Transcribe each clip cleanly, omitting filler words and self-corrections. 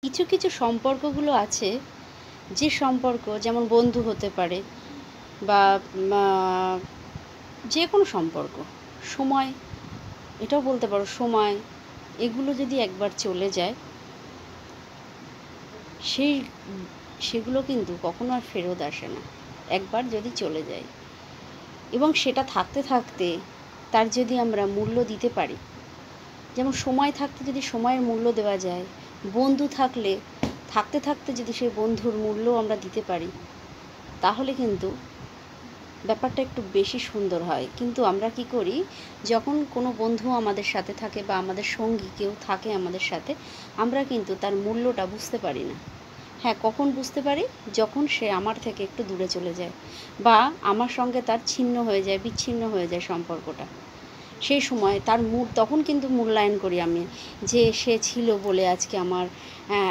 কিছু কিছু সম্পর্কগুলো আছে, যে সম্পর্ক যেমন বন্ধু হতে পারে বা যে কোনো সম্পর্ক, সময়, এটাও বলতে পারো সময়, এগুলো যদি একবার চলে যায় সেই সেগুলো কিন্তু কখনো আর ফেরত আসে না, একবার যদি চলে যায়। এবং সেটা থাকতে থাকতে তার যদি আমরা মূল্য দিতে পারি, যেমন সময় থাকতে যদি সময়ের মূল্য দেওয়া যায়, বন্ধু থাকলে থাকতে থাকতে যদি সেই বন্ধুর মূল্য আমরা দিতে পারি, তাহলে কিন্তু ব্যাপারটা একটু বেশি সুন্দর হয়। কিন্তু আমরা কি করি, যখন কোনো বন্ধু আমাদের সাথে থাকে বা আমাদের সঙ্গী কেউ থাকে আমাদের সাথে, আমরা কিন্তু তার মূল্যটা বুঝতে পারি না। হ্যাঁ, কখন বুঝতে পারি? যখন সে আমার থেকে একটু দূরে চলে যায় বা আমার সঙ্গে তার ছিন্ন হয়ে যায়, বিচ্ছিন্ন হয়ে যায় সম্পর্কটা। সেই সময় তার তখন কিন্তু মূল্যায়ন করি আমি, যে সে ছিল বলে আজকে আমার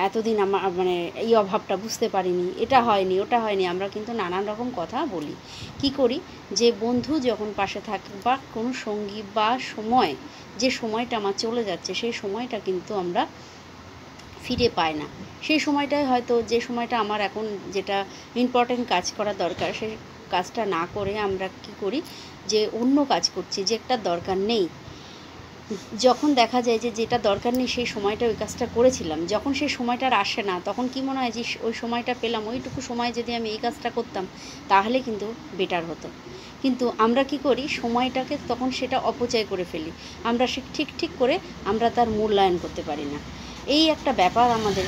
এতদিন আমার মানে এই অভাবটা বুঝতে পারিনি, এটা হয়নি, ওটা হয়নি, আমরা কিন্তু নানান রকম কথা বলি। কি করি, যে বন্ধু যখন পাশে থাকে বা কোনো সঙ্গী বা সময়, যে সময়টা আমার চলে যাচ্ছে সেই সময়টা কিন্তু আমরা ফিরে পাই না। সেই সময়টায় হয়তো, যে সময়টা আমার এখন যেটা ইম্পর্টেন্ট কাজ করা দরকার, সেই কাজটা না করে আমরা কি করি, যে অন্য কাজ করছি যেটা দরকার নেই। যখন দেখা যায় যে যেটা দরকার নেই সেই সময়টা ওই কাজটা করেছিলাম, যখন সেই সময়টা আর আসে না, তখন কি মনে হয় যে ওই সময়টা পেলাম, ওইটুকু সময় যদি আমি এই কাজটা করতাম তাহলে কিন্তু বেটার হতো। কিন্তু আমরা কি করি, সময়টাকে তখন সেটা অপচয় করে ফেলি। আমরা সে ঠিক করে আমরা তার মূল্যায়ন করতে পারি না। এই একটা ব্যাপার আমাদের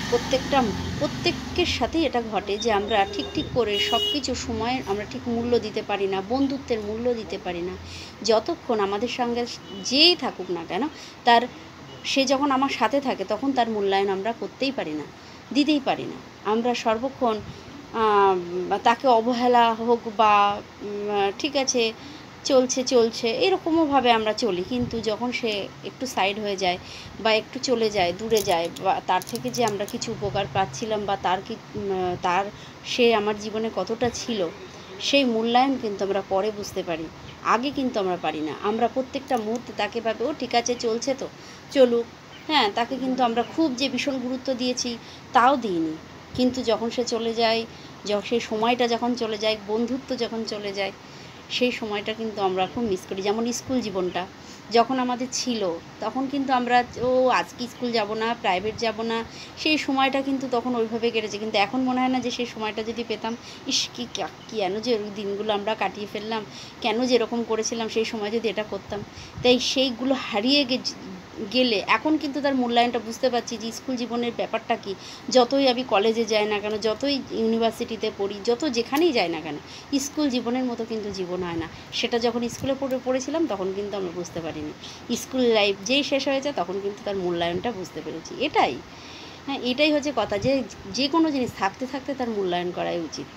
প্রত্যেকের সাথেই এটা ঘটে, যে আমরা ঠিক করে সব কিছু সময়ের আমরা ঠিক মূল্য দিতে পারি না, বন্ধুত্বের মূল্য দিতে পারি না। যতক্ষণ আমাদের সঙ্গে যেই থাকুক না কেন, তার সে যখন আমার সাথে থাকে তখন তার মূল্যায়ন আমরা করতেই পারি না, দিতেই পারি না। আমরা সর্বক্ষণ তাকে অবহেলা হোক বা ঠিক আছে চলছে এরকমভাবে আমরা চলি। কিন্তু যখন সে একটু সাইড হয়ে যায় বা একটু চলে যায়, দূরে যায়, বা তার থেকে যে আমরা কিছু উপকার পাচ্ছিলাম বা তার সে আমার জীবনে কতটা ছিল, সেই মূল্যায়ন কিন্তু আমরা পরে বুঝতে পারি, আগে কিন্তু আমরা পারি না। আমরা প্রত্যেকটা মুহূর্তে তাকে ভাবে, ও ঠিক আছে চলছে তো চলুক, হ্যাঁ, তাকে কিন্তু আমরা খুব যে ভীষণ গুরুত্ব দিয়েছি তাও দিইনি। কিন্তু যখন সে চলে যায়, সেই সময়টা যখন চলে যায়, বন্ধুত্ব যখন চলে যায়, সেই সময়টা কিন্তু আমরা খুব মিস করি। যেমন স্কুল জীবনটা যখন আমাদের ছিল, তখন কিন্তু আমরা আজকে স্কুল যাব না, প্রাইভেট যাব না, সেই সময়টা কিন্তু তখন ওইভাবে কেটেছে। কিন্তু এখন মনে হয় না যে সেই সময়টা যদি পেতাম, ইস কেন যে ওই দিনগুলো আমরা কাটিয়ে ফেললাম, কেন যে এরকম করেছিলাম, সেই সময় যদি এটা করতাম। তাই সেইগুলো হারিয়ে গেলে এখন কিন্তু তার মূল্যায়নটা বুঝতে পারছি, যে স্কুল জীবনের ব্যাপারটা কি। যতই আমি কলেজে যাই না কেন, যতই ইউনিভার্সিটিতে পড়ি, যেখানেই যাই না কেন, স্কুল জীবনের মতো কিন্তু জীবন হয় না। সেটা যখন স্কুলে পড়েছিলাম তখন কিন্তু আমরা বুঝতে পারিনি। স্কুল লাইফ যেই শেষ হয়েছে তখন কিন্তু তার মূল্যায়নটা বুঝতে পেরেছি। এটাই, হ্যাঁ, এটাই হচ্ছে কথা, যে কোনো জিনিস থাকতে থাকতে তার মূল্যায়ন করাই উচিত।